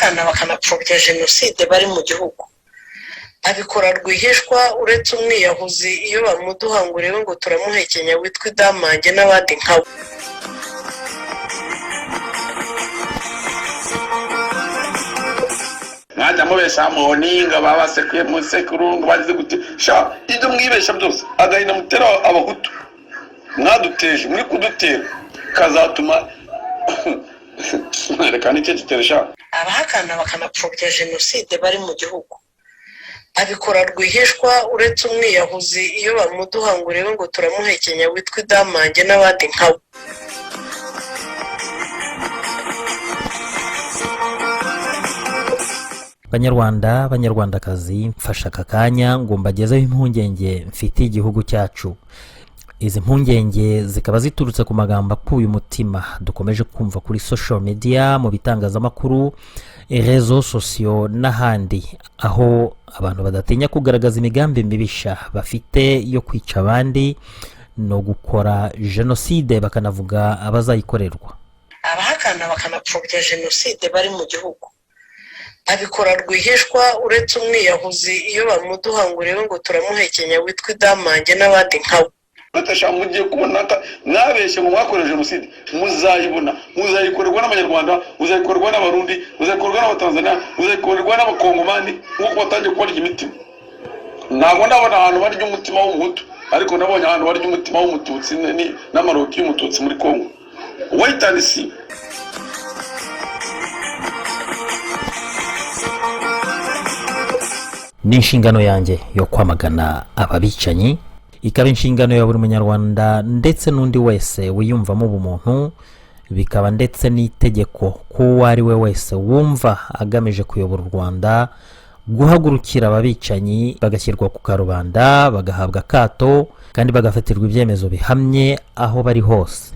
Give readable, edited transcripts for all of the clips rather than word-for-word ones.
abahakana bakanapfobya jenoside bari mu gihugu abikora rwihishwa uretse umwiyahuzi iyo bamuduhanguriwe ngo turamuhekenya witwa idamange n'abandi nkawe. mwajya mubesha moninga babasekuye mu sekurungu bagize gute sha ibyo mwibesha byose agahina mutera abahutu mwaduteje muri kudutera kazatuma reka nicyo giteresha. Abahakana bakanapfobya jenoside bari mu gihugu abikora rwihishwa uretse umwiyahuzi iyo bamuduhanguriwe ngo turamuhekenya witwa idamange n'abandi nkawe. banyarwandakazi mfasha aka kanya ngo mbagezeho impungenge mfitiye igihugu cyacu. Izi mpungenge zikaba ziturutse ku magambo akuye umutima dukomeje kumva kuri social media, mu bitangazamakuru, rezo sosiyo n'ahandi, aho abantu badatinya kugaragaza imigambi mibisha bafite yo kwica abandi no gukora jenoside, bakanavuga abazayikorerwa. Abahakana bakanapfobya jenoside bari mu gihugu abikora rwihishwa uretse umwiyahuzi iyo bamuduhanguriwe ngo turamuhekenya witwa idamange n'abandi nkawe. Batasha mugiye kubona mwabeshye mu mwakoreje jenoside muzayibona, muzayikorerwa n'abanyarwanda, muzayikorerwa n'abarundi, muzayikorerwa n'abatanzania, muzayikorerwa n'abakongomani nk'uko batangiye kubarya imitima. Ntabwo ndabona ahantu barya umutima w'umuhutu, ariko nabonye ahantu barya umutima w'umututsi n'amaroki y'umututsi muri Kongo. Wait and see. Ni inshingano yanjye yo kwamagana ababicanyi, ikaba inshingano ya buri munyarwanda ndetse n'undi wese wiyumvamo ubumuntu, bikaba ndetse n'itegeko ko uwo ari we wese wumva agamije kuyobora u Rwanda guhagurukira ababicanyi bagashyirwa ku karubanda, bagahabwa akato kandi bagafatirwa ibyemezo bihamye aho bari hose,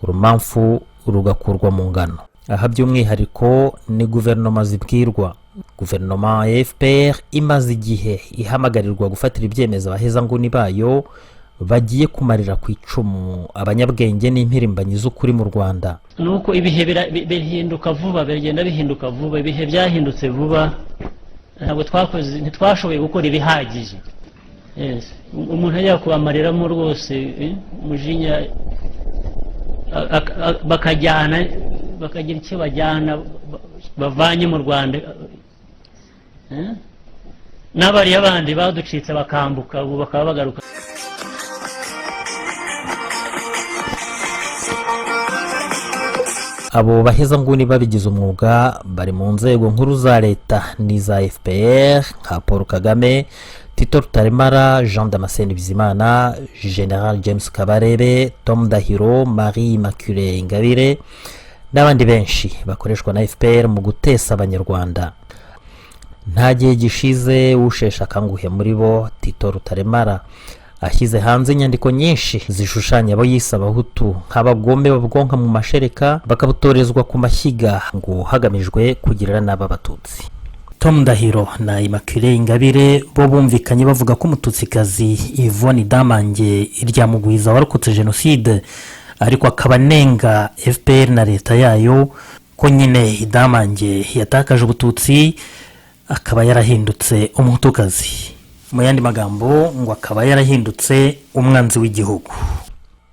urumamfu rugakurwa mu ngano. Aha by'umwihariko ni guverinoma zibwirwa. Guverinoma ya FPR imaze igihe ihamagarirwa gufatira ibyemezo abahezanguni bayo bagiye kumarira ku icumu abanyabwenge n'impirimbanyi z'ukuri mu Rwanda. Nuko ibihe bihinduka vuba, bigenda bihinduka vuba, ibihe byahindutse vuba, ntabwo ntitwashoboye gukora ibihagije. Umuntu ajya kubamareramo rwose umujinya, bakajyana bakagira icyo bajyana bavanye mu Rwanda, n'abariya bandi baducitse bakambuka ubu bakaba bagaruka. Abo bahezanguni babigize umwuga bari mu nzego nkuru za leta n'iza FPR nka Paul Kagame, Tito Rutaremara, Jean Damascene Bizimana, General James Kabarebe, Tom Ndahiro, Marie Immaculée Ingabire n'abandi benshi bakoreshwa na FPR mu gutesa abanyarwanda. Nta gihe gishize ushesha akanguhe muri bo, Tito Rutaremara, ashyize hanze inyandiko nyinshi zishushanya abo yise abahutu nk'abagome babwonka mu mashereka bakabutorezwa ku mashyiga ngo hagamijwe kugirira nabi abatutsi. Tom Ndahiro na Immaculée Ingabire bo bumvikanye bavuga ko umututsikazi Yvonne Damange iryamugwiza warokotse jenoside, ariko akaba nenga FPR na leta yayo ko nyine Damange yatakaje ubututsi akaba yarahindutse umuhutukazi. Mu yandi magambo ngo akaba yarahindutse umwanzi w'igihugu.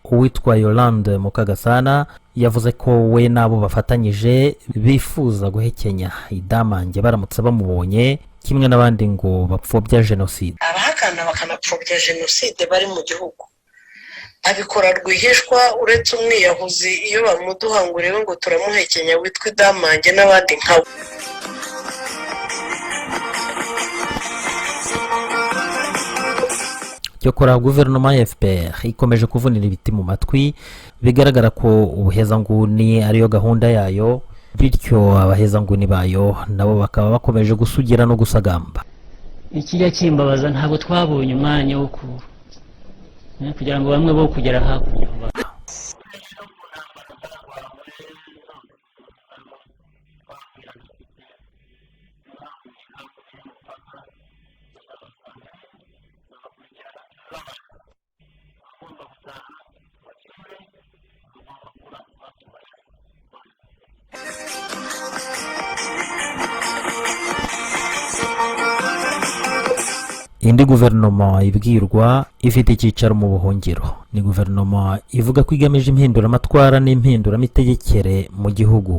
Uwitwa Yolande Mukagasana yavuze ko we nabo bafatanyije bifuza guhekenya Damange baramutse bamubonye, kimwe n'abandi ngo bapfobya jenoside. Abahakana bakanapfobya jenoside bari mu gihugu abikora rwihishwa uretse umwiyahuzi iyo bamuduhanguriwe ngo turamuhekenya witwa idamange n'abandi nkawe. Cyokora guverinoma ya FPR ikomeje kuvunira ibiti mu matwi, bigaragara ko ubuhezanguni ariyo gahunda yayo, bityo abahezanguni bayo nabo bakaba bakomeje gusugira no gusagamba. Ikijya kimbabaza ntabwo twabonye umwanya wo kugira ngo bamwe bo kugera hakurya. indi guverinoma ibwirwa ifite icyicaro mu buhungiro. Ni guverinoma ivuga ko igamije impinduramatwara n'impinduramitegekere mu gihugu.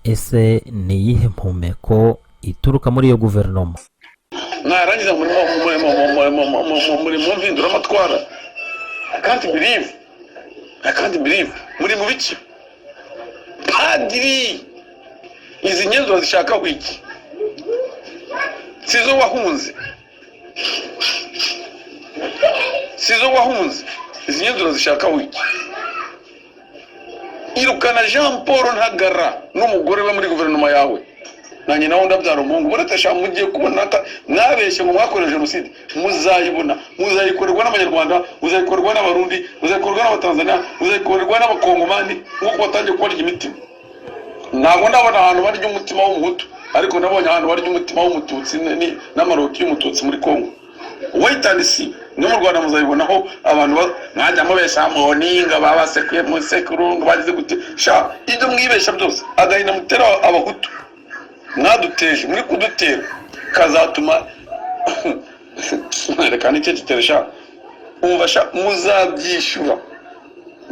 Ese ni iyihe mpumeko ituruka muri iyo guverinoma? mwarangiza muri mpinduramatwara. I can't believe muri mu biki padiri izi nyenzo zishaka wiki sizo wahunze izi nyenzo zishaka wiki irukana Jean Paul Ntagara n'umugore we muri guverinoma yawe nanjye nawo ndabyara umuhungu muratesha mugiye kubona mwabeshye ngo mwakoreje jenoside muzayibona muzayikorerwa n'abanyarwanda muzayikorerwa n'abarundi muzayikorerwa n'abatanzania muzayikorerwa n'abakongomani nk'uko batangiye kubarya imitima. Ntabwo ndabona ahantu barya umutima w'umuhutu ariko nabonye ahantu barya umutima w'umututsi n'amaroti y'umututsi muri Kongo. Wait and see. No mu Rwanda muzayibonaho abantu mwajya mubesha moninga babasekuye mu sekurungu bagize gute sha ibyo mwibesha byose agahina mutera abahutu mwaduteje muri kudutera kazatuma reka nicyo kiteresha umva sha muzabyishura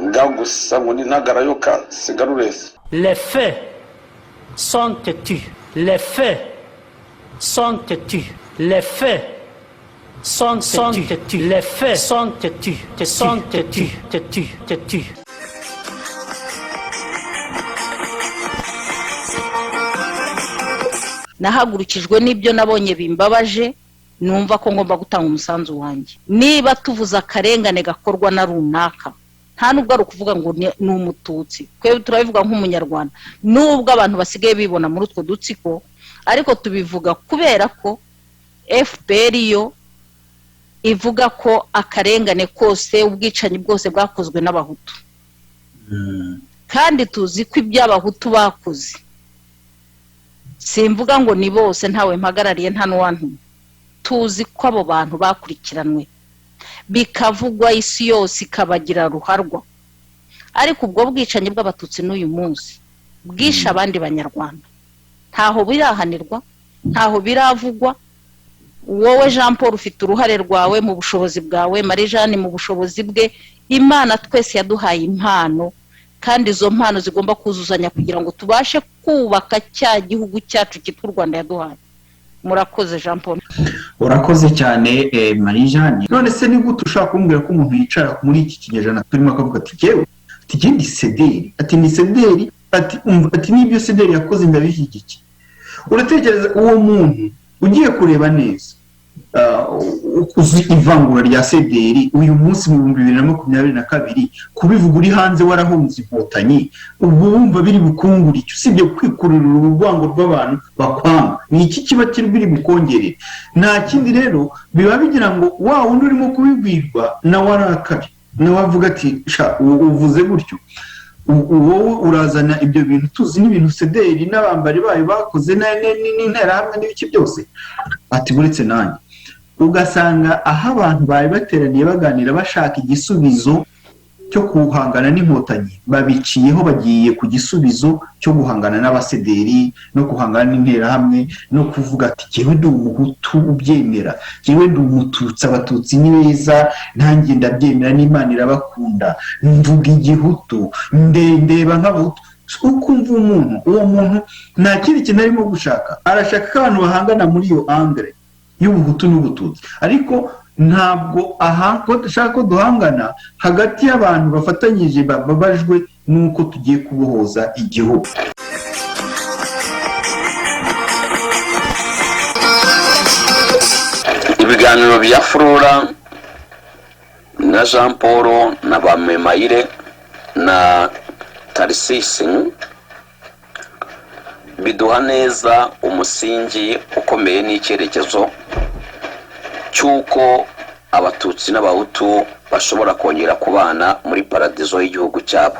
ngagusa ngo ni Ntagarayoka sigarurese. Les faits sont têtus. Les faits sont têtus. Les faits sont têtus. Les faits sont têtus. Nahagurukijwe n'ibyo nabonye bimbabaje, numva ko ngomba gutanga umusanzu wanjye. Niba tuvuza akarengane gakorwa na runaka, nta nubwo ari ukuvuga ngo ni umututsi, twebwe turabivuga nk'umunyarwanda, nubwo abantu basigaye bibona muri utwo dutsiko, ariko tubivuga kubera ko FPR yo ivuga ko akarengane kose ubwicanyi bwose bwakozwe n'abahutu. Kandi tuzi ko iby'abahutu bakoze, simvuga ngo ni bose, ntawe mpagarariye nta n'uwantu, tuzi ko abo bantu bakurikiranwe bikavugwa isi yose ikabagira ruharwa. Ariko ubwo bwicanyi bw'abatutsi n'uyu munsi bwisha abandi banyarwanda ntaho birahanirwa, ntaho biravugwa. Wowe Jean Paul ufite uruhare rwawe mu bushobozi bwawe, Marie Jeanne mu bushobozi bwe. Imana twese yaduhaye impano, kandi izo mpano zigomba kuzuzanya kugira ngo tubashe kubaka cya gihugu cyacu cyitwa u Rwanda yaduhaye. Murakoze Jean Paul. Urakoze cyane Marie Jeanne. None se ni gute ushaka kumbwira ko umuntu yicara muri iki kinyejana turimo akavuga ati jewe ni sederi, ati ni sederi, ati nibyo sederi yakoze ndabishyigikiye. Uratekereza uwo muntu ugiye kureba neza uzi ivangura rya sederi uyu munsi mu 2022 kubivuga uri hanze warahunze inkotanyi, ubwo wumva biri bukungura icyo usibye kwikururira urwango rw'abantu bakwanga. Ni iki kiba kiri bukongerera? Nta kindi rero biba bigira ngo wa wundi urimo kubibwirwa na warakari na wavuga ati sha uvuze gutyo, wowe urazana ibyo bintu tuzi n'ibintu sederi n'abambari bayo bakoze n'intera hamwe n'ibiki byose, ati buretse nanjye. Ugasanga aho abantu bari bateraniye baganira bashaka igisubizo cyo guhangana n'inkotanyi, babiciyeho bagiye ku gisubizo cyo guhangana n'abasederi no guhangana n'intera hamwe no kuvuga ati jewe ndi umuhutu ubyemera, jewe ndi umututsi, abatutsi ni beza nanjye ndabyemera n'Imana irabakunda, mvuga igihutu ndeba nk'abahutu. Ukumva uwo muntu nta kindi kintu arimo gushaka, arashaka ko abantu bahangana muri iyo angre y'ubuhutu n'ubututsi, ariko ntabwo ko dushaka ko duhangana hagati y'abantu bafatanyije bababajwe n'uko tugiye kubohoza igihugu. Ibiganiro bya Flora na Jean Paul na Bamemayire na Tarisisi biduha neza umusingi ukomeye n'icyerekezo cy'uko abatutsi n'abahutu bashobora kongera kubana muri paradizo y'igihugu cyabo.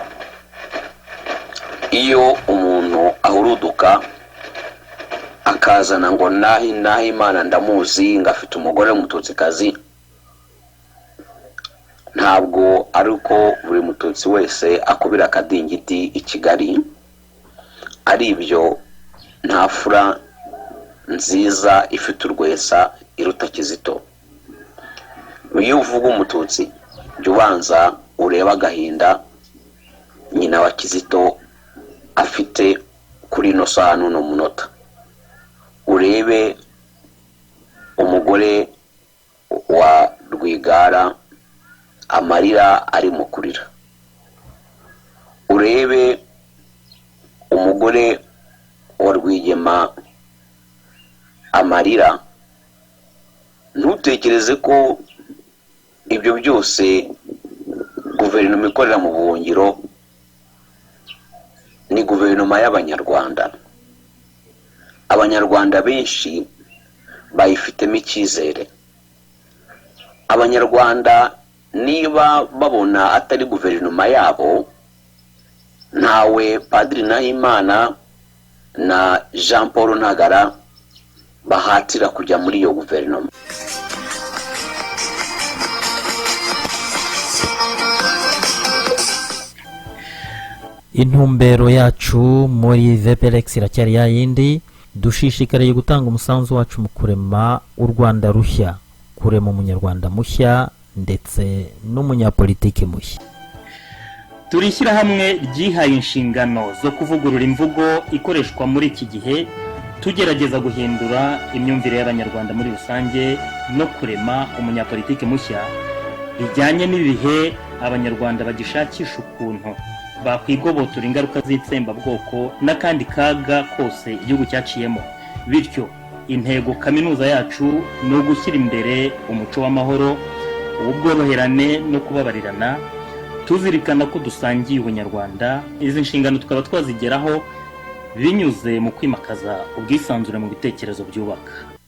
Iyo umuntu ahuruduka akazana ngo nahi Imana ndamuzi ngafite umugore w'umututsikazi, ntabwo ari uko buri mututsi wese akubira akadingiti i Kigali. Ari ibyo nta fura nziza ifite urwesa iruta Kizito. iyo uvuga umututsi jya ubanza ureba agahinda nyina wa Kizito afite kuri ino saha n'uno munota, urebe umugore wa Rwigara amarira arimo kurira, urebe umugore wa Rwigema amarira. Ntutekereze ko ibyo byose guverinoma ikorera mu buhungiro ni guverinoma y'abanyarwanda. Abanyarwanda benshi bayifitemo icyizere. Abanyarwanda niba babona atari guverinoma yabo, ntawe Padiri Nahimana na Jean Paul Ntagara bahatira kujya muri iyo guverinoma. intumbero yacu muri VPRX iracyari yayindi, dushishikariye gutanga umusanzu wacu mu kurema u Rwanda rushya, kurema umunyarwanda mushya ndetse n'umunyapolitiki mushya. Turishyira hamwe ryihaye inshingano zo kuvugurura imvugo ikoreshwa muri iki gihe, tugerageza guhindura imyumvire y'abanyarwanda muri rusange no kurema umunyapolitiki mushya bijyanye n'ibihe abanyarwanda bagishakisha ukuntu bakwigobotora ingaruka z'itsembabwoko n'akandi kaga kose igihugu cyaciyemo. Bityo intego kaminuza yacu ni ugushyira imbere umuco w'amahoro, ubworoherane no kubabarirana, tuzirikana ko dusangiye ubunyarwanda. Izi nshingano tukaba twazigeraho binyuze mu kwimakaza ubwisanzure mu bitekerezo byubaka.